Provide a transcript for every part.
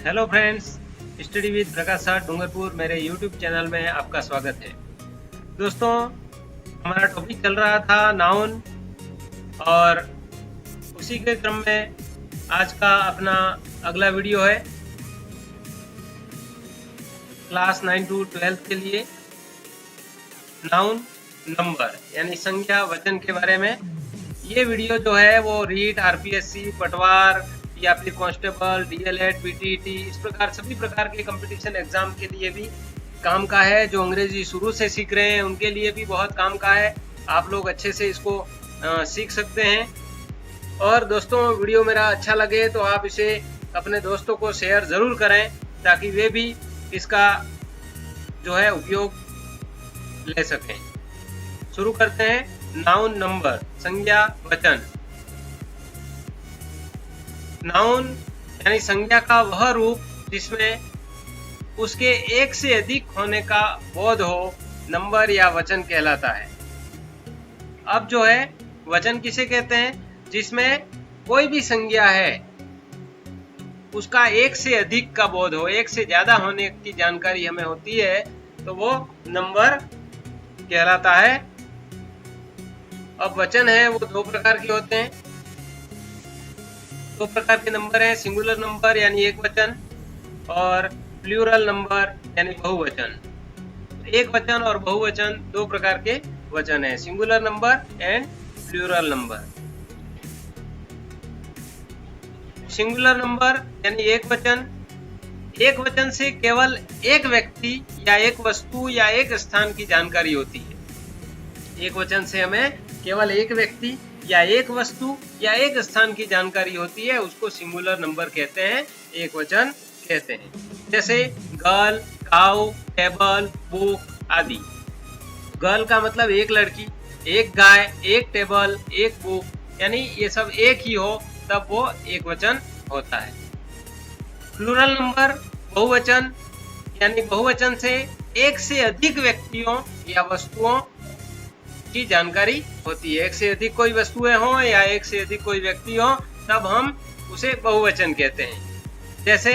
Hello friends, study with Prakash sir Dungarpur मेरे YouTube channel में आपका स्वागत है। दोस्तों, हमारा टॉपिक चल रहा था नाउन, और उसी के क्रम में आज का अपना अगला वीडियो है क्लास 9 to 12 के लिए नाउन नंबर यानी संख्या वचन के बारे में। ये वीडियो जो है वो रीट, आरपीएससी, पटवार या फिर कांस्टेबल, डीएलएड, पीटीईटी, इस प्रकार सभी प्रकार के कंपटीशन एग्जाम के लिए भी काम का है। जो अंग्रेजी शुरू से सीख रहे हैं उनके लिए भी बहुत काम का है। आप लोग अच्छे से इसको सीख सकते हैं। और दोस्तों, वीडियो मेरा अच्छा लगे तो आप इसे अपने दोस्तों को शेयर ज़रूर करें ताकि वे भी इसका जो है उपयोग ले सकें। शुरू करते हैं। नाउन नंबर, संज्ञा वचन। नाउन यानी संज्ञा का वह रूप जिसमें उसके एक से अधिक होने का बोध हो, नंबर या वचन कहलाता है। अब जो है वचन किसे कहते हैं? जिसमें कोई भी संज्ञा है उसका एक से अधिक का बोध हो, एक से ज्यादा होने की जानकारी हमें होती है तो वो नंबर कहलाता है। अब वचन है वो दो प्रकार के होते हैं। दो प्रकार के नंबर हैं, सिंगुलर नंबर यानी एक वचन और प्लूरल नंबर यानी बहुवचन। एक वचन और बहुवचन दो प्रकार के वचन हैं, singular number and plural number. Singular number यानी एक वचन से केवल एक व्यक्ति या एक वस्तु या एक स्थान की जानकारी होती है। एक वचन से हमें केवल एक व्यक्ति या एक वस्तु या एक स्थान की जानकारी होती है, उसको सिंगुलर नंबर कहते हैं, एक वचन कहते हैं। जैसे गर्ल, काउ, टेबल, बुक आदि। गर्ल का मतलब एक लड़की, एक गाय, एक टेबल, एक बुक, यानी ये सब एक ही हो तब वो एक वचन होता है। प्लूरल नंबर, बहुवचन यानी बहुवचन से एक से अधिक व्यक्तियों या वस्तुओं की जानकारी होती है। एक से अधिक कोई वस्तुएं हो या एक से अधिक कोई व्यक्ति हो तब हम उसे बहुवचन कहते हैं। जैसे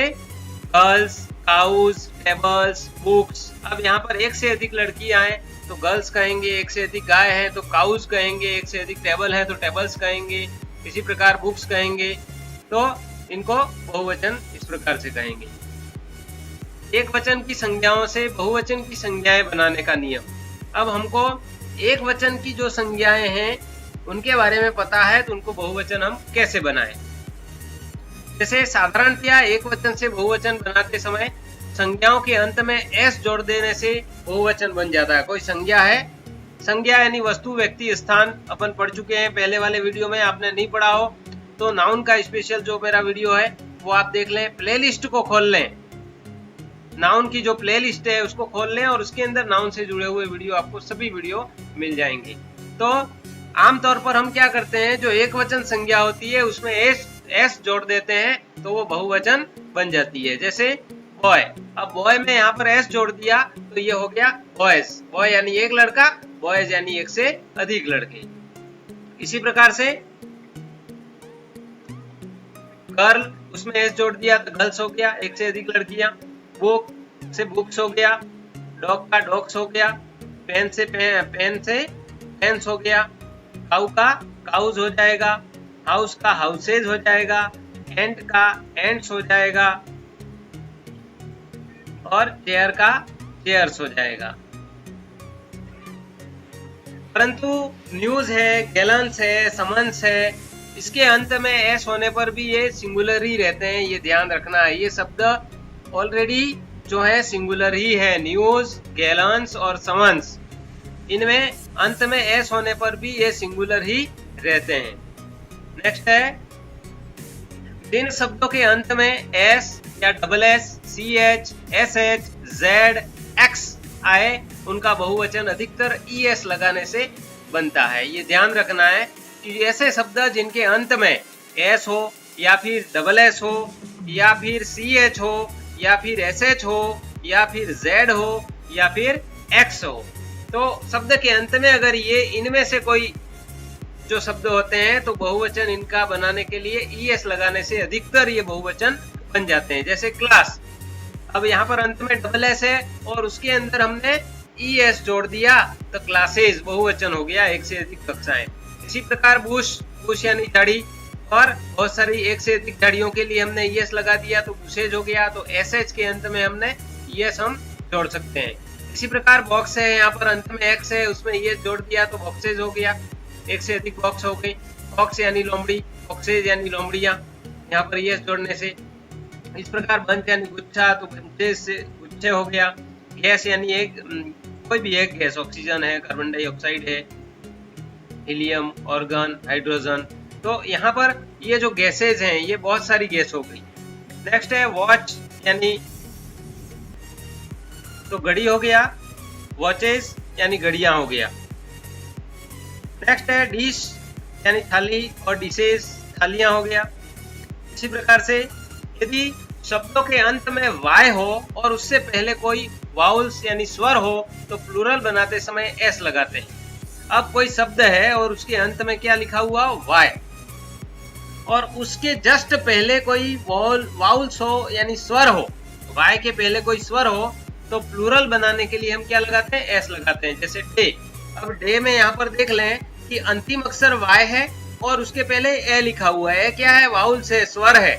गर्ल्स, काउज, टेबल्स, बुक्स। अब यहाँ पर एक से अधिक लड़कियां हैं तो गर्ल्स कहेंगे, एक से अधिक गाय हैं तो काउज कहेंगे, एक से अधिक टेबल है तो टेबल्स कहेंगे, इसी प्रकार बुक्स कहेंगे, तो इनको बहुवचन इस प्रकार से कहेंगे। एक वचन की संज्ञाओं से बहुवचन की संज्ञाएं बनाने का नियम। अब हमको एक वचन की जो संज्ञाएं हैं उनके बारे में पता है तो उनको बहुवचन हम कैसे बनाएं। जैसे साधारणतया एक वचन से बहुवचन बनाते समय संज्ञाओं के अंत में एस जोड़ देने से बहुवचन बन जाता है। कोई संज्ञा है, संज्ञा यानी वस्तु, व्यक्ति, स्थान अपन पढ़ चुके हैं पहले वाले वीडियो में। आपने नहीं पढ़ा हो तो नाउन का स्पेशल जो मेरा वीडियो है वो आप देख लें, प्लेलिस्ट को खोल लें, नाउन की जो प्लेलिस्ट है उसको खोल लें और उसके अंदर नाउन से जुड़े हुए वीडियो आपको सभी वीडियो मिल जाएंगे। तो आमतौर पर हम क्या करते हैं, जो एक वचन संज्ञा होती है उसमें एस जोड़ देते हैं तो वो बहुवचन बन जाती है। जैसे बॉय, अब बॉय में यहाँ पर एस जोड़ दिया तो ये हो गया बॉयज। बॉय यानी एक लड़का, बॉयज यानी एक से अधिक लड़के। इसी प्रकार से गर्ल, उसमें एस जोड़ दिया तो गर्ल्स हो गया, एक से अधिक लड़कियां। बुक से बुक्स हो गया, डॉग का डॉग्स हो गया, पेन से पेन्स हो गया, काउ का काउज हो जाएगा, हाउस का हाउसेज हो जाएगा, एंट का एंट्स हो जाएगा और चेयर का चेयर्स हो जाएगा। परंतु न्यूज है, गैलन्स है, समन्स है, इसके अंत में एस होने पर भी ये सिंगुलर ही रहते हैं, ये ध्यान रखना है। ये शब्द ऑलरेडी जो है सिंगुलर ही है। न्यूज, गैलन्स और समन्स, इनमें अंत में एस होने पर भी ये सिंगुलर ही रहते हैं। नेक्स्ट है, जिन शब्दों के अंत में एस या double S, C H, S H, Z, X आए उनका बहुवचन अधिकतर ई एस लगाने से बनता है। ये ध्यान रखना है कि ऐसे शब्द जिनके अंत में एस हो या फिर डबल एस हो या फिर सी एच हो या फिर एस एच हो या फिर जेड हो या फिर एक्स हो, तो शब्द के अंत में अगर ये इनमें से कोई जो शब्द होते हैं तो बहुवचन इनका बनाने के लिए ई एस लगाने से अधिकतर ये बहुवचन बन जाते हैं, जैसे क्लास। अब यहाँ पर अंत में डबल एस है और उसके अंदर हमने ई एस जोड़ दिया तो क्लासेस बहुवचन हो गया, एक से अधिक कक्षाएं। इसी प्रकार बुश, बुश यानी झाड़ी, और बहुत सारी एक से अधिक झाड़ियों के लिए हमने ई एस लगा दिया तो बुशेज हो गया, तो एस एच के अंत में हमने ई एस हम जोड़ सकते हैं। इसी प्रकार बॉक्स है, यहाँ पर अंत में एक्स है, उसमें ई एस जोड़ दिया तो बॉक्सेज हो गया, एक से अधिक बॉक्स हो गई। बॉक्स यानी लोमड़ी, बॉक्सेज यानी लोमड़ियां, यहाँ पर ई एस जोड़ने से। इस प्रकार बंच यानी गुच्छा, तो बंचे से गुच्छे हो गया। गैस यानी एक कोई भी एक गैस, ऑक्सीजन है, कार्बन डाइऑक्साइड है, हीलियम, ऑर्गन, हाइड्रोजन। तो यहाँ पर ये जो गैसेज हैं ये बहुत सारी गैस हो गई। नेक्स्ट है वॉच यानी तो घड़ी हो गया, वॉचेस यानी घड़ियां हो गया। नेक्स्ट है डिश यानी थाली और डिशेस थालियां हो गया। इसी प्रकार से यदि शब्दों के अंत में वाय हो और उससे पहले कोई वाउल्स यानी स्वर हो तो प्लूरल बनाते समय एस लगाते हैं। अब कोई शब्द है और उसके अंत में क्या लिखा हुआ वाय, और उसके जस्ट पहले कोई वाउल्स हो यानी स्वर हो, वाय के पहले कोई स्वर हो तो प्लूरल बनाने के लिए हम क्या लगाते हैं, एस लगाते हैं। जैसे डे, अब डे में यहाँ पर देख लें कि अंतिम अक्षर वाय है और उसके पहले ए लिखा हुआ है। क्या है, वाउल्स है, स्वर है।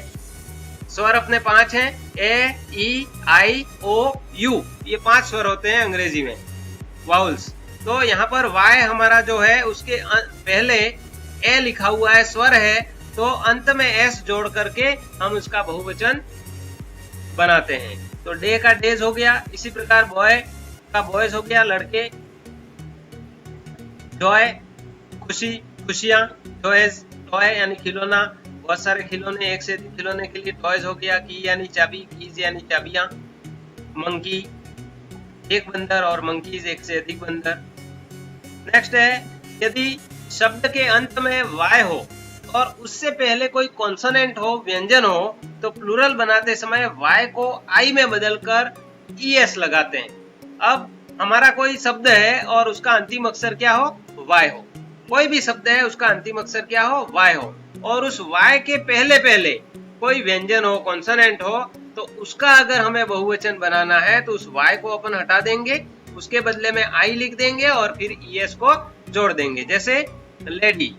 स्वर अपने 5 हैं, ए, ई, आई, ओ, यू, ये 5 स्वर होते हैं अंग्रेजी में, वाउल्स। तो यहाँ पर वाय हमारा जो है उसके पहले ए लिखा हुआ है, स्वर है, तो अंत में एस जोड़ करके हम उसका बहुवचन बनाते हैं। तो डे का डेज हो गया। इसी प्रकार बॉय का बॉयज हो गया, लड़के। जॉय खुशी, खुशियां, टॉयज, टॉय यानी खिलौना, बहुत सारे खिलौने, एक से अधिक खिलौने के लिए टॉयज हो गया। की यानी चाबी, कीज यानी चाबियां। मंकी एक बंदर और मंकीज एक से अधिक बंदर। नेक्स्ट है यदि शब्द के अंत में वाय हो और उससे पहले कोई कॉन्सोनेंट हो, व्यंजन हो, तो प्लूरल बनाते समय वाय को आई में बदलकर ई एस लगाते हैं। अब हमारा कोई शब्द है और उसका अंतिम अक्षर क्या हो, वाय हो। कोई भी शब्द है उसका अंतिम अक्षर क्या हो, वाय हो, और उस वाय के पहले पहले कोई व्यंजन हो, कॉन्सोनेंट हो, तो उसका अगर हमें बहुवचन बनाना है तो उस वाय को अपन हटा देंगे, उसके बदले में आई लिख देंगे और फिर ई एस को जोड़ देंगे। जैसे लेडी,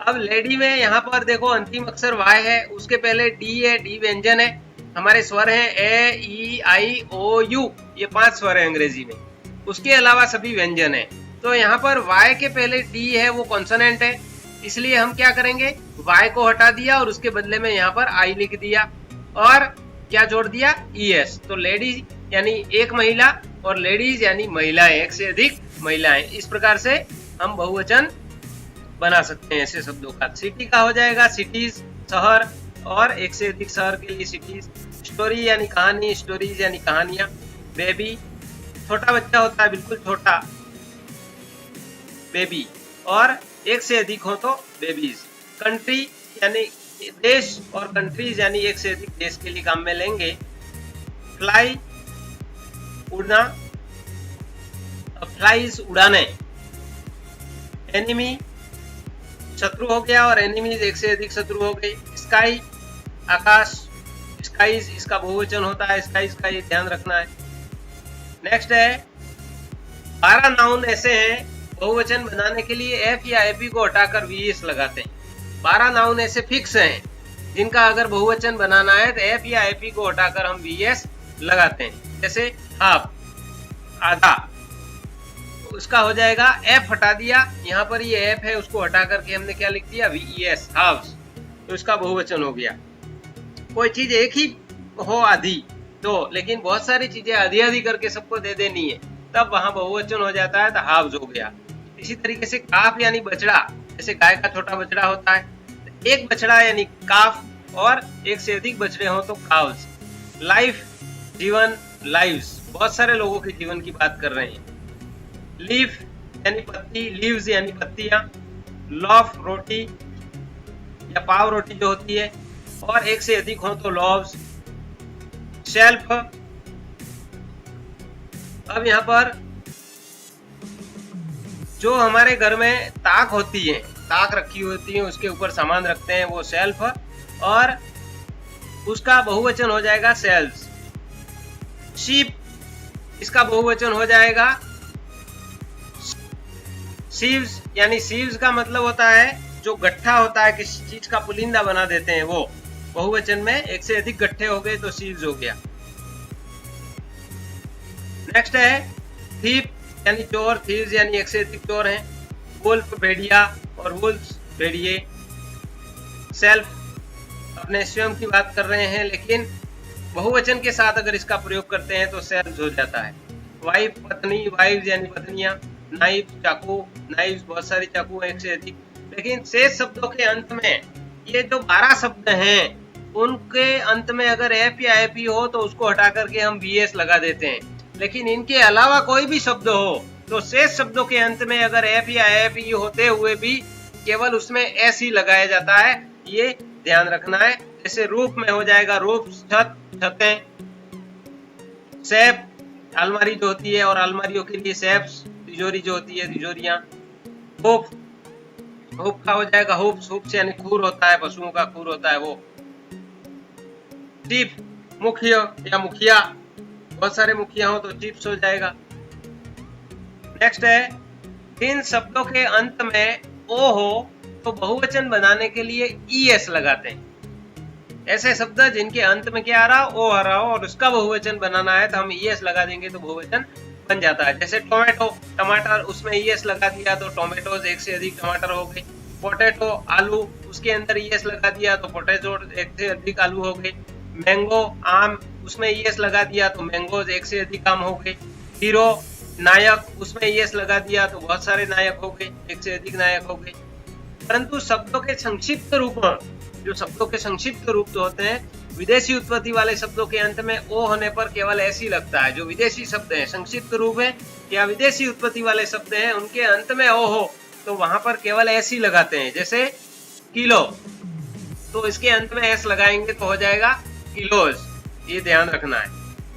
अब लेडी में यहाँ पर देखो अंतिम अक्षर वाय है, उसके पहले डी है, डी व्यंजन है, हमारे स्वर हैं ए, ई, आई, ओ, यू, ये 5 स्वर है अंग्रेजी में, उसके अलावा सभी व्यंजन है। तो यहाँ पर वाय के पहले डी है, वो कॉन्सोनेंट है, इसलिए हम क्या करेंगे, वाय को हटा दिया और उसके बदले में यहाँ पर आई लिख दिया और क्या जोड़ दिया, ई एस। तो लेडी यानी एक महिला और लेडीज यानी महिलाएं, एक से अधिक महिलाएं। इस प्रकार से हम बहुवचन बना सकते हैं ऐसे शब्दों का। सिटी का हो जाएगा सिटीज, शहर, और एक से अधिक शहर के लिए सिटीज। स्टोरी यानी कहानी, स्टोरीज यानी कहानियां। बेबी छोटा बच्चा होता है, बिल्कुल छोटा, बेबी, और एक से अधिक हो तो बेबीज। कंट्री यानी देश और कंट्रीज यानी एक से अधिक देश के लिए काम में लेंगे। फ्लाई उड़ना, फ्लाइज उड़ाने। एनिमी शत्रु हो गया और एनिमीज एक से अधिक शत्रु हो गए। स्काई आकाश, स्काईज इसका बहुवचन होता है, स्काईज का ये ध्यान रखना है। नेक्स्ट है 12 नाउन ऐसे हैं बहुवचन बनाने के लिए एफ या एपी को हटाकर वीएस लगाते हैं। 12 नाउन ऐसे फिक्स हैं जिनका अगर बहुवचन बनाना है तो एफ या एपी को हटाकर हम वीएस लगाते हैं। जैसे हाफ, आधा, उसका हो जाएगा एफ हटा दिया, यहाँ पर ये एफ है उसको हटा करके हमने क्या लिख दिया, वीएस, हाफ्स, तो इसका बहुवचन हो गया। कोई चीज एक ही हो आधी तो, लेकिन बहुत सारी चीजें आधी आधी करके सबको दे देनी है, तब वहां बहुवचन हो जाता है तो हाफ्स हो गया। इसी तरीके से काफ यानी बछड़ा, जैसे गाय का छोटा बछड़ा होता है, एक बछड़ा यानी काफ, और एक से अधिक बछड़े हो तो काव्स। लाइफ जीवन, लाइव्स, बहुत सारे लोगों के जीवन की बात कर रहे हैं। लीफ यानी पत्ती, लीव्स यानी पत्तियां। लॉफ रोटी या पाव रोटी जो होती है, और एक से अधिक हो तो लॉव्स। शेल्फ, अब यहाँ पर जो हमारे घर में ताक होती है, ताक रखी होती है, उसके ऊपर सामान रखते हैं, वो शेल्फ। और उसका बहुवचन हो जाएगा सेल्स। शीप, इसका बहुवचन हो जाएगा सीव्स, यानी सीव्स का मतलब होता है जो गट्ठा होता है, किसी चीज का पुलिंदा बना देते हैं वो। बहुवचन में एक से अधिक गट्ठे हो गए तो सीव्स हो गया। नेक्स्ट है थीप, यानी चोर, थीव्स यानी एक से अधिक चोर हैं। वुल्फ भेड़िया और वुल्फ्स भेड़िए। सेल्फ, अपने स्वयं की बात कर रहे हैं, लेकिन बहुवचन के साथ अगर इसका प्रयोग करते हैं तो सेल्फ हो जाता है। वाइफ, पत्नी, वाइव्स यानी पत्नियां। नाइफ, चाकू, नाइव्स बहुत सारी चाकू हैं, एक से अधिक। लेकिन शेष शब्दों के अंत में ये जो 12 शब्द हैं उनके अंत में अगर एफ या एफ हो तो उसको हटा करके हम वीएस लगा देते हैं। लेकिन इनके अलावा कोई भी शब्द हो तो शेष शब्दों के अंत में अगर एफ या एफ होते हुए भी केवल उसमें एस ही लगाया जाता है, ये ध्यान रखना है। जैसे रूफ में हो जाएगा रूफ, छत, छतें। सेफ, अलमारी जो होती है, और अलमारियों के लिए सेफ्स, तिजोरी जो होती है, तिजोरियां। होप, होप का हो जाएगा होप्स, होप्स यानी खूर होता है, पशुओं का खूर होता है वो। चीफ, मुखिया या मुखिया, बहुत सारे मुखिया हो तो चीफ्स हो जाएगा। नेक्स्ट है इन शब्दों के अंत में ओ हो तो बहुवचन बनाने के लिए ईएस लगाते हैं। ऐसे शब्द जिनके अंत में क्या आ रहा, ओ आ रहा हो और उसका बहुवचन बनाना है तो हम ईएस लगा देंगे तो बहुवचन बन जाता है। जैसे टोमेटो, टमाटर, उसमें ईएस लगा दिया तो टोमेटोज, एक से अधिक टमाटर हो गए। पोटैटो, आलू, उसके अंदर ईएस लगा दिया तो पोटैटो, एक से अधिक आलू हो गए। मैंगो, आम, उसमें ईएस लगा दिया तो मैंगोज, एक से अधिक आम हो गए। हीरो, नायक, उसमें ईएस लगा दिया तो बहुत सारे नायक हो गए, एक से अधिक नायक हो गए। परंतु शब्दों के संक्षिप्त रूपों, जो शब्दों के संक्षिप्त रूप जो होते हैं, विदेशी उत्पत्ति वाले शब्दों के अंत में ओ होने पर केवल ऐसी लगता है। जो विदेशी शब्द हैं, संक्षिप्त रूप है या विदेशी उत्पत्ति वाले शब्द हैं, उनके अंत में ओ हो तो वहां पर केवल ऐसी लगाते हैं। जैसे किलो, तो इसके अंत में एस लगाएंगे तो हो जाएगा किलोज, ये ध्यान रखना है।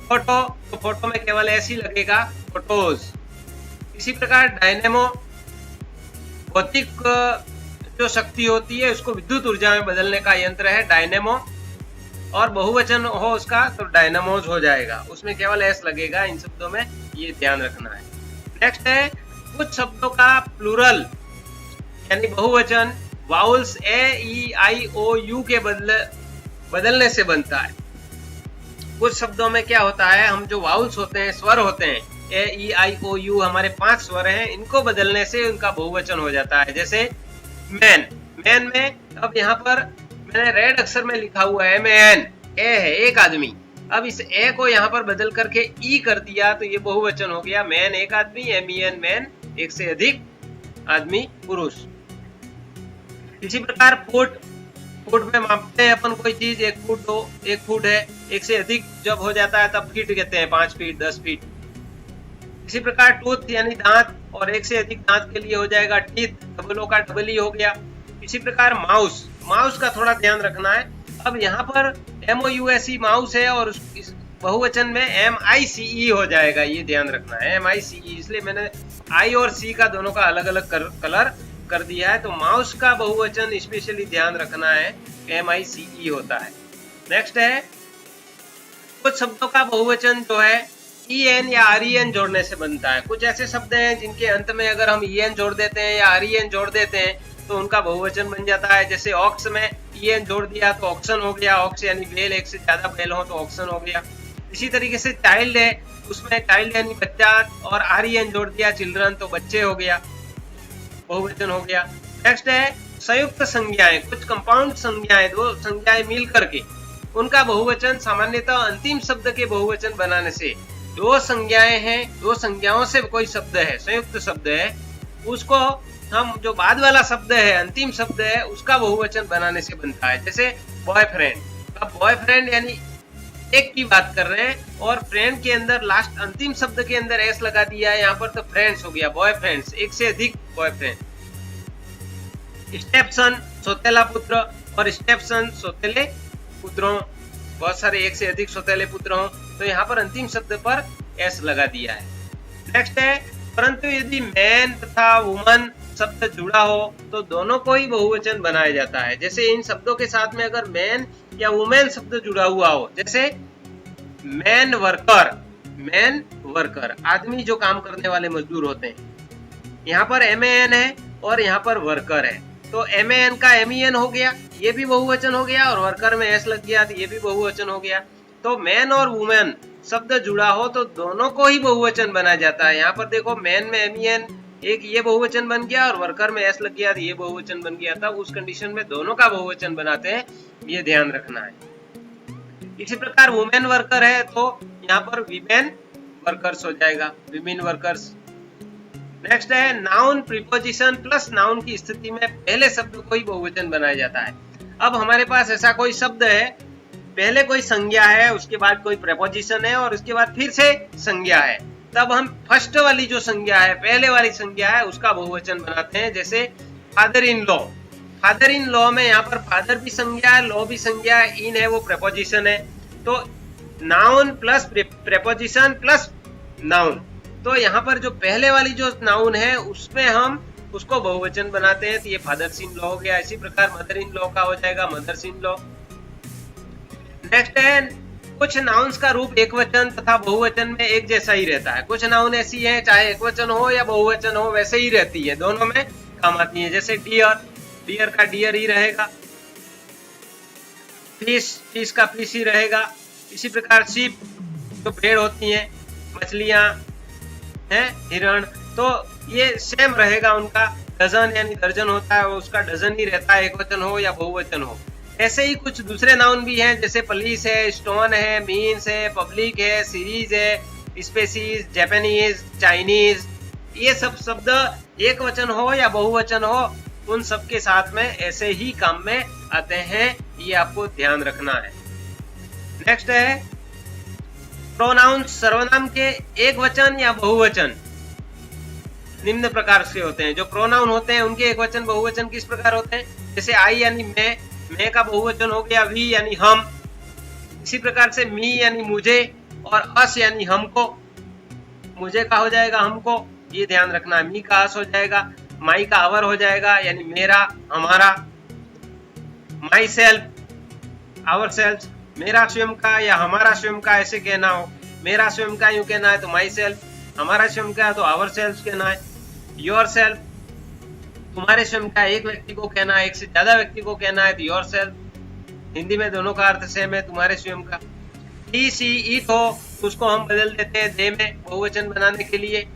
फोटो, तो फोटो में केवल ऐसी लगेगा, फोटोज। इसी प्रकार डायनेमो, भौतिक जो शक्ति होती है उसको विद्युत ऊर्जा में बदलने का यंत्र है डायनेमो, और बहुवचन हो उसका तो डायनामोज हो जाएगा, उसमें केवल एस लगेगा इन शब्दों में, ये ध्यान रखना है। नेक्स्ट है कुछ शब्दों का प्लूरल यानी बहुवचन vowels A E I O you के बदलने से बनता है। कुछ शब्दों में क्या होता है, हम जो वाउल्स होते हैं, स्वर होते हैं, ए ई आई ओ यू, हमारे 5 स्वर हैं, इनको बदलने से उनका बहुवचन हो जाता है। जैसे मैन, मैन में अब यहाँ पर मैंने रेड अक्षर में लिखा हुआ है मैन, ए है एक आदमी। अब इस ए को यहाँ पर बदल करके ई कर दिया तो ये बहुवचन हो गया, मैन एक आदमी, एम मैन, एक से अधिक आदमी, पुरुष। इसी प्रकार फुट, फुट में मापते हैं अपन कोई चीज, 1 फुट हो, 1 फुट है, एक से अधिक जब हो जाता है तब फीट कहते हैं, 5 फीट, 10 फीट। इसी प्रकार टूथ यानी दांत, और एक से अधिक दांत के लिए हो जाएगा टीथ, डबलों का डबल ही हो गया। इसी प्रकार माउस, माउस का थोड़ा ध्यान रखना है। अब यहाँ पर MOUSE माउस है और इस बहुवचन में MICE हो जाएगा, ये ध्यान रखना है, MICE, इसलिए मैंने I और C का दोनों का अलग अलग कलर कर दिया है। तो माउस का बहुवचन स्पेशली ध्यान रखना है, MICE होता है। नेक्स्ट है कुछ शब्दों का बहुवचन जो है EN या REN जोड़ने से बनता है। कुछ ऐसे शब्द हैं जिनके अंत में अगर हम EN जोड़ देते हैं या REN जोड़ देते हैं तो उनका बहुवचन बन जाता है। जैसे ऑक्स में EN जोड़ दिया तो ऑक्सन हो गया, ऑक्स यानी बैल, एक से ज्यादा बैल हो तो ऑक्सन हो गया। इसी तरीके से चाइल्ड है, उसमें चाइल्ड यानी बच्चा, और REN जोड़ दिया चिल्ड्रन तो बच्चे हो गया, बहुवचन हो गया। नेक्स्ट है संयुक्त संज्ञाएं, कुछ कंपाउंड संज्ञाएं, 2 संज्ञाएं मिल करके उनका बहुवचन सामान्यतः अंतिम शब्द के बहुवचन बनाने से, 2 संज्ञाएं हैं, 2 संज्ञाओं से कोई शब्द है, संयुक्त शब्द है, उसको हम जो बाद वाला शब्द है, अंतिम शब्द है, उसका बहुवचन बनाने से बनता है। जैसे बॉयफ्रेंड, अब बॉयफ्रेंड यानी एक की बात कर रहे हैं और फ्रेंड के अंदर लास्ट अंतिम शब्द के अंदर एस लगा दिया है यहाँ पर तो फ्रेंड्स हो गया, बॉयफ्रेंड्स, एक से अधिक बॉयफ्रेंड। स्टेपसन, सौतेला पुत्र, और स्टेपसन सौतेले पुत्रों, बहुत सारे एक से अधिक सौतेले पुत्र हों तो यहाँ पर अंतिम शब्द पर एस लगा दिया है। नेक्स्ट है परंतु यदि मैन तथा वुमन शब्द जुड़ा हो तो दोनों को ही बहुवचन बनाया जाता है। जैसे इन शब्दों के साथ में अगर मैन या वुमेन शब्द जुड़ा हुआ हो, जैसे मैन वर्कर, मैन वर्कर आदमी जो काम करने वाले मजदूर होते हैं। यहाँ पर MAN है और यहाँ पर वर्कर है, तो MAN का MEN हो गया, ये भी बहुवचन हो गया, और वर्कर में S लग गया तो ये भी बहुवचन हो गया। तो मैन और वुमेन शब्द जुड़ा हो तो दोनों को ही बहुवचन बना जाता है। यहाँ पर देखो मैन में MEN एक ये बहुवचन बन गया और वर्कर में S लग गया तो ये बहुवचन बन गया, तब उस कंडीशन में दोनों का बहुवचन बनाते हैं, ये ध्यान रखना है। इसी प्रकार वुमेन वर्कर है तो यहाँ पर वीमेन वर्कर्स हो जाएगा, विमेन वर्कर्स। नेक्स्ट है नाउन प्रीपोजिशन प्लस नाउन की स्थिति में पहले शब्द को ही बहुवचन बनाया जाता है। अब हमारे पास ऐसा कोई शब्द है, पहले कोई संज्ञा है, उसके बाद कोई प्रेपोजिशन है और उसके बाद फिर से संज्ञा है, तब हम फर्स्ट वाली जो संज्ञा है, पहले वाली संज्ञा है, उसका बहुवचन बनाते हैं। जैसे father in law, father in law में यहाँ पर फादर भी संज्ञा है, लॉ भी संज्ञा है, इन है वो प्रेपोजिशन है, तो noun plus preposition plus noun. तो यहाँ पर जो पहले वाली जो नाउन है उसमें हम उसको बहुवचन बनाते हैं, तो ये फादर्स इन लॉ हो गया। इसी प्रकार मदर इन लॉ का हो जाएगा मदर्स इन लॉ। नेक्स्ट है कुछ नाउन्स का रूप एकवचन तथा बहुवचन में एक जैसा ही रहता है। कुछ नाउन ऐसी है चाहे एकवचन हो या बहुवचन हो वैसे ही रहती है, दोनों में काम आती है। जैसे डियर, डियर का डियर ही रहेगा, फिश, फिश का फिश ही रहेगा। इसी प्रकार शिप जो भेड़ होती हैं, मछलियां हैं, हिरण, तो ये सेम रहेगा उनका। डजन यानी दर्जन होता है, वो उसका डजन ही रहता है, एकवचन हो या बहुवचन हो। ऐसे ही कुछ दूसरे नाउन भी हैं, जैसे पुलिस है, स्टोन है, मीन्स है, पब्लिक है, सीरीज है, स्पेसीज, जापानीज, चाइनीज, ये सब शब्द एक वचन हो या बहुवचन हो, उन सब के साथ में ऐसे ही काम में आते हैं, ये आपको ध्यान रखना है। नेक्स्ट है प्रोनाउन, सर्वनाम के एक वचन या बहुवचन निम्न प्रकार से होते हैं। जो प्रोनाउन होते हैं उनके एक वचन बहुवचन किस प्रकार होते हैं, जैसे आई यानी मैं का बहुवचन हो गया वी यानी हम। इसी प्रकार से मी यानी मुझे और अस यानी हमको, मुझे का हो जाएगा हमको, ये ध्यान रखना है। मी का अस हो जाएगा, माई का अवर हो जाएगा यानी मेरा हमारा, माई सेल्फ आवर सेल्फ, मेरा स्वयं का या हमारा स्वयं का ऐसे कहना हो। मेरा स्वयं का यूं कहना है तो माई सेल्फ, हमारा स्वयं का है तो आवर सेल्फ कहना है। योर सेल्फ तुम्हारे स्वयं का, एक व्यक्ति को कहना है, एक से ज्यादा व्यक्ति को कहना है तो योर सेल्फ। हिंदी में दोनों का अर्थ सेम है, तुम्हारे स्वयं का। ही सी इट हो तो उसको हम बदल देते हैं दे में बहुवचन बनाने के लिए।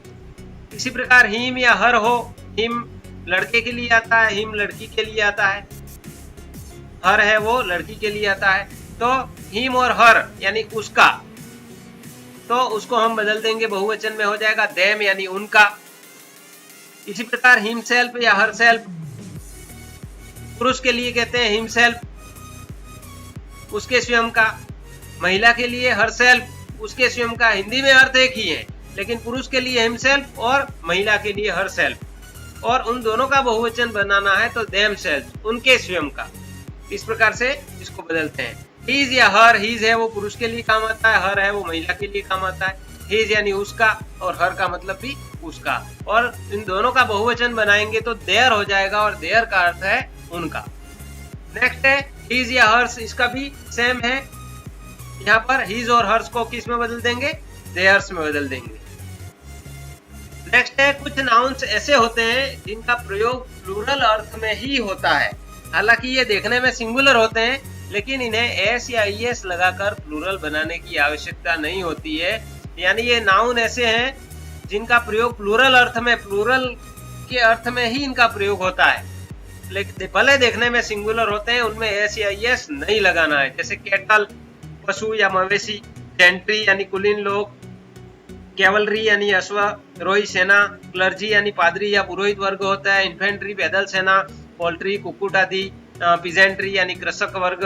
इसी प्रकार हिम या हर हो, हिम लड़के के लिए आता है, हिम लड़की के लिए आता है, हर है वो लड़की के लिए आता है। तो हिम और हर यानी उसका, तो उसको हम बदल देंगे बहुवचन में हो जाएगा देम यानी उनका। इसी प्रकार हिम सेल्फ या हर सेल्फ पुरुष के लिए कहते हैं हिम सेल्फ, उसके स्वयं का। महिला के लिए हर सेल्फ, उसके स्वयं का। हिंदी में अर्थ एक ही है, लेकिन पुरुष के लिए हिम सेल्फ और महिला के लिए हर सेल्फ, और उन दोनों का बहुवचन बनाना है तो देम सेल्फ, उनके स्वयं का। इस प्रकार से इसको बदलते हैं। हीज या हर, हीज है वो पुरुष के लिए काम आता है, हर है वो महिला के लिए काम आता है। हीज यानी उसका और हर का मतलब भी उसका, और इन दोनों का बहुवचन बनाएंगे तो देयर हो जाएगा, और देयर का अर्थ है उनका। नेक्स्ट है हीज या हर्स, इसका भी सेम है। यहाँ पर हीज और हर्स को किस में बदल देंगे, देयर्स में बदल देंगे। नेक्स्ट है कुछ नाउन्स ऐसे होते हैं जिनका प्रयोग प्लूरल अर्थ में ही होता है। हालांकि ये देखने में सिंगुलर होते हैं, लेकिन इन्हें एस या ईएस लगाकर प्लूरल बनाने की आवश्यकता नहीं होती है। यानी ये नाउन ऐसे हैं जिनका प्रयोग प्लूरल अर्थ में, प्लूरल के अर्थ में ही इनका प्रयोग होता है, लेकिन भले देखने में सिंगुलर होते हैं, उनमें एस या ईएस नहीं लगाना है। जैसे कैटल पशु या मवेशी, जेंट्री यानी कुलीन लोग, कैवलरी यानी अश्वारोही सेना, क्लर्जी यानी पादरी या पुरोहित वर्ग होता है, इन्फेंट्री पैदल सेना, पोल्ट्री कुक्कुट आदि, पिजेंट्री यानी कृषक वर्ग।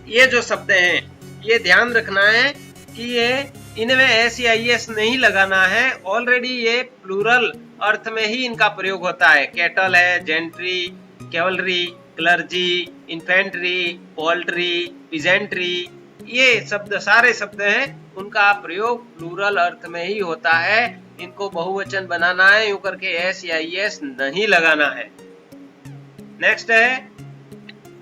ये जो शब्द हैं ये ध्यान रखना है कि ये इनमें एस या ईएस नहीं लगाना है, ऑलरेडी ये प्लूरल अर्थ में ही इनका प्रयोग होता है। कैटल है, gentry, cavalry, clergy, infantry, poultry, peasantry, ये शब्द सारे शब्द हैं, उनका प्रयोग प्लूरल अर्थ में ही होता है। इनको बहुवचन बनाना है, यूं करके एस या ईएस नहीं लगाना है। नेक्स्ट है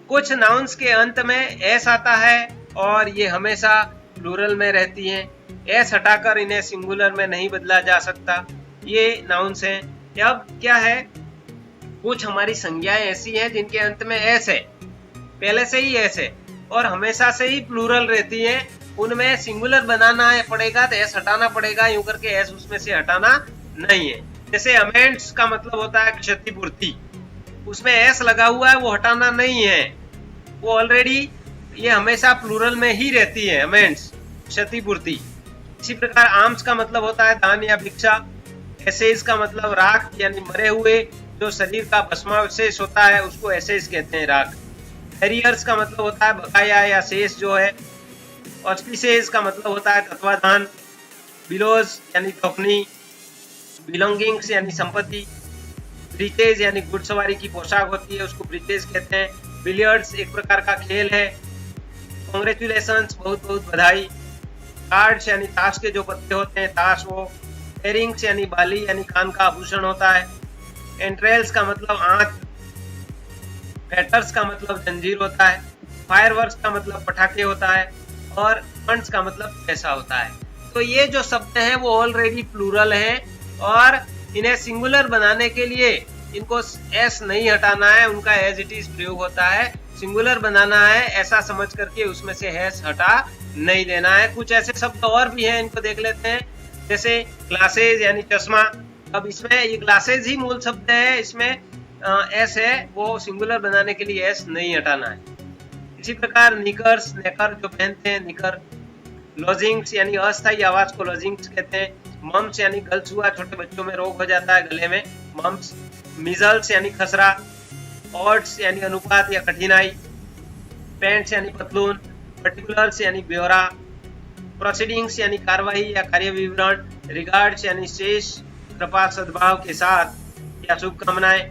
कुछ नाउन्स के अंत में एस आता है और ये हमेशा प्लूरल में रहती हैं। एस हटाकर इन्हें सिंगुलर में नहीं बदला जा सकता। ये नाउन्स हैं। अब क्या है, कुछ हमारी संज्ञाएं ऐसी हैं जिनके अंत में एस है, पहले से ही एस है और हमेशा से ही प्लूरल रहती हैं। उनमें सिंगुलर बनाना पड़ेगा तो एस हटाना पड़ेगा, यूं करके एस उसमें से हटाना नहीं है। जैसे अमेंड्स का मतलब होता है क्षतिपूर्ति, उसमें एस लगा हुआ है, वो हटाना नहीं है, वो ऑलरेडी ये हमेशा प्लूरल में ही रहती है, अमेंड्स क्षतिपूर्ति। इसी प्रकार आर्म्स का मतलब होता है दान या भिक्षा। एसेज का मतलब राख यानी मरे हुए जो शरीर का भस्मावशेष होता है उसको एसेज कहते हैं, राख। एरियर्स का मतलब होता है बकाया या शेष जो है। ऑस्पिसेज का मतलब होता है तत्वाधान। बिलोज यानी कफनी। बिलोंगिंग्स यानी संपत्ति। ब्रीचेज यानी घुड़सवारी की पोशाक होती है, उसको ब्रीचेज कहते हैं। बिलियर्ड्स एक प्रकार का खेल है। कॉन्ग्रेचुलेशंस बहुत बहुत बधाई। कार्ड्स यानी ताश के जो पत्ते होते हैं, ताश वो। एयरिंग्स यानी बाली यानी कान का आभूषण होता है। एंट्रेल्स का मतलब आंत। फैटर्स का मतलब जंजीर होता है। फायरवर्क्स का मतलब पटाखे होता है और फंड्स का मतलब पैसा होता है। तो ये जो शब्द हैं वो ऑलरेडी प्लूरल हैं और इन्हें सिंगुलर बनाने के लिए इनको एस नहीं हटाना है, उनका एज इट इज प्रयोग होता है। सिंगुलर बनाना है ऐसा समझ करके उसमें से एस हटा नहीं देना है। कुछ ऐसे शब्द और भी हैं, इनको देख लेते हैं। जैसे ग्लासेज यानी चश्मा। अब इसमें ये ग्लासेज ही मूल शब्द है, इसमें एस है, वो सिंगुलर बनाने के लिए एस नहीं हटाना है। इसी प्रकार निकर्स, नेकर जो पहनते हैं, निकर। लॉजिंग्स यानी अस्थायी आवाज को लॉजिंग्स कहते हैं। मम्स यानी गलछुआ, छोटे बच्चों में रोग हो जाता है गले में, मम्स। मिजल्स यानी खसरा। ऑड्स यानी अनुपात या कठिनाई। पैंट्स यानी पतलून। पर्टिकुलर्स यानी ब्यौरा। प्रोसीडिंग्स यानी कार्रवाई या कार्य विवरण। रिगार्ड्स यानी शेष कृपा सद्भाव के साथ या शुभकामनाएं।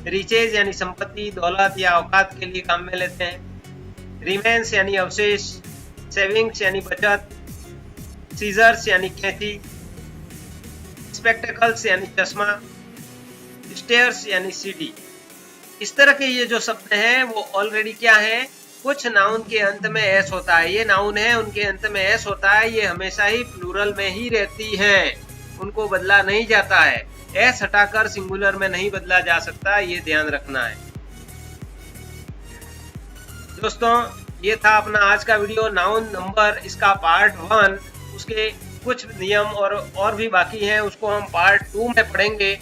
रिचेज यानी संपत्ति, दौलत या औकात के लिए काम में लेते हैं। रिमेन्स यानी अवशेष। सेविंग्स यानी बचत। सीजर्स यानी कैंची। स्पेक्टेकल्स यानी चश्मा। स्टेयर्स यानी सीढ़ी। इस तरह के ये जो शब्द हैं वो ऑलरेडी क्या है, कुछ नाउन के अंत में एस होता है। ये नाउन है, उनके अंत में एस होता है, ये हमेशा ही प्लूरल में ही रहती हैं, उनको बदला नहीं जाता है। एस हटाकर सिंगुलर में नहीं बदला जा सकता, ये ध्यान रखना है। दोस्तों ये था अपना आज का वीडियो, नाउन नंबर, इसका पार्ट 1। उसके कुछ नियम और भी बाकी हैं, उसको हम पार्ट 2 में पढ़ेंगे।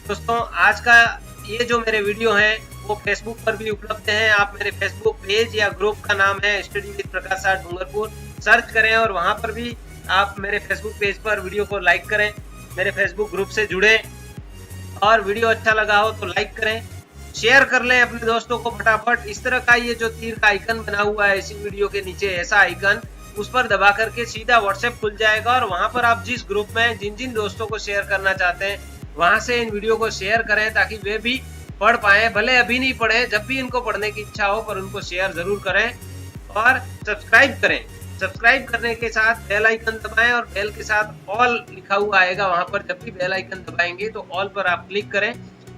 दोस्तों आज का ये जो मेरे वीडियो हैं वो फेसबुक पर भी उपलब्ध हैं। आप मेरे फेसबुक पेज या ग्रुप का नाम है study with Prakash sir Dungarpur, search करें और वहां पर भी आप मेरे फेसबुक पेज पर वीडियो को लाइक करें, मेरे फेसबुक ग्रुप से जुड़ें और वीडियो अच्छा लगा हो तो लाइक करें, शेयर कर लें अपने दोस्तों को फटाफट। इस तरह का ये जो तीर का आइकन बना हुआ है इसी वीडियो के नीचे, ऐसा आइकन, उस पर दबा करके सीधा व्हाट्सएप खुल जाएगा और वहां पर आप जिस ग्रुप में जिन जिन दोस्तों को शेयर करना चाहते हैं वहां से इन वीडियो को शेयर करें ताकि वे भी पढ़ पाए। भले अभी नहीं पढ़े, जब भी इनको पढ़ने की इच्छा हो पर उनको शेयर जरूर करें और सब्सक्राइब करें। सब्सक्राइब करने के साथ बेल आइकन दबाएं और बेल के साथ ऑल लिखा हुआ आएगा, वहां पर जब भी बेल आइकन दबाएंगे तो ऑल पर आप क्लिक करें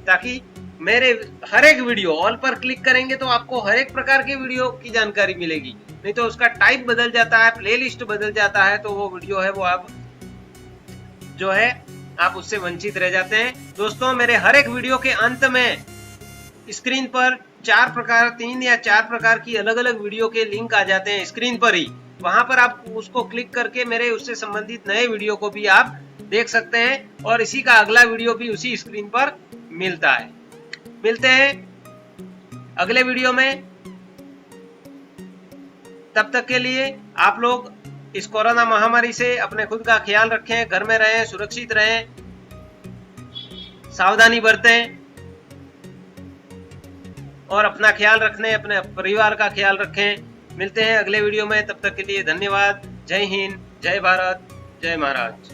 ताकि मेरे हर एक वीडियो, ऑल पर क्लिक करेंगे तो आपको हर एक प्रकार के वीडियो की जानकारी मिलेगी। नहीं तो उसका टाइप बदल जाता है, प्लेलिस्ट बदल जाता है, तो वो वीडियो है वो आप जो है आप उससे वंचित रह जाते हैं। दोस्तों मेरे हर एक वीडियो के अंत में स्क्रीन पर 3 या 4 प्रकार की अलग अलग वीडियो के लिंक आ जाते हैं स्क्रीन पर ही, वहां पर आप उसको क्लिक करके मेरे उससे संबंधित नए वीडियो को भी आप देख सकते हैं और इसी का अगला वीडियो भी उसी स्क्रीन पर मिलता है। मिलते हैं अगले वीडियो में, तब तक के लिए आप लोग इस कोरोना महामारी से अपने खुद का ख्याल रखें, घर में रहें, सुरक्षित रहें, सावधानी बरतें और अपना ख्याल रखने, अपने परिवार का ख्याल रखें। मिलते हैं अगले वीडियो में, तब तक के लिए धन्यवाद। जय हिंद, जय भारत, जय महाराज।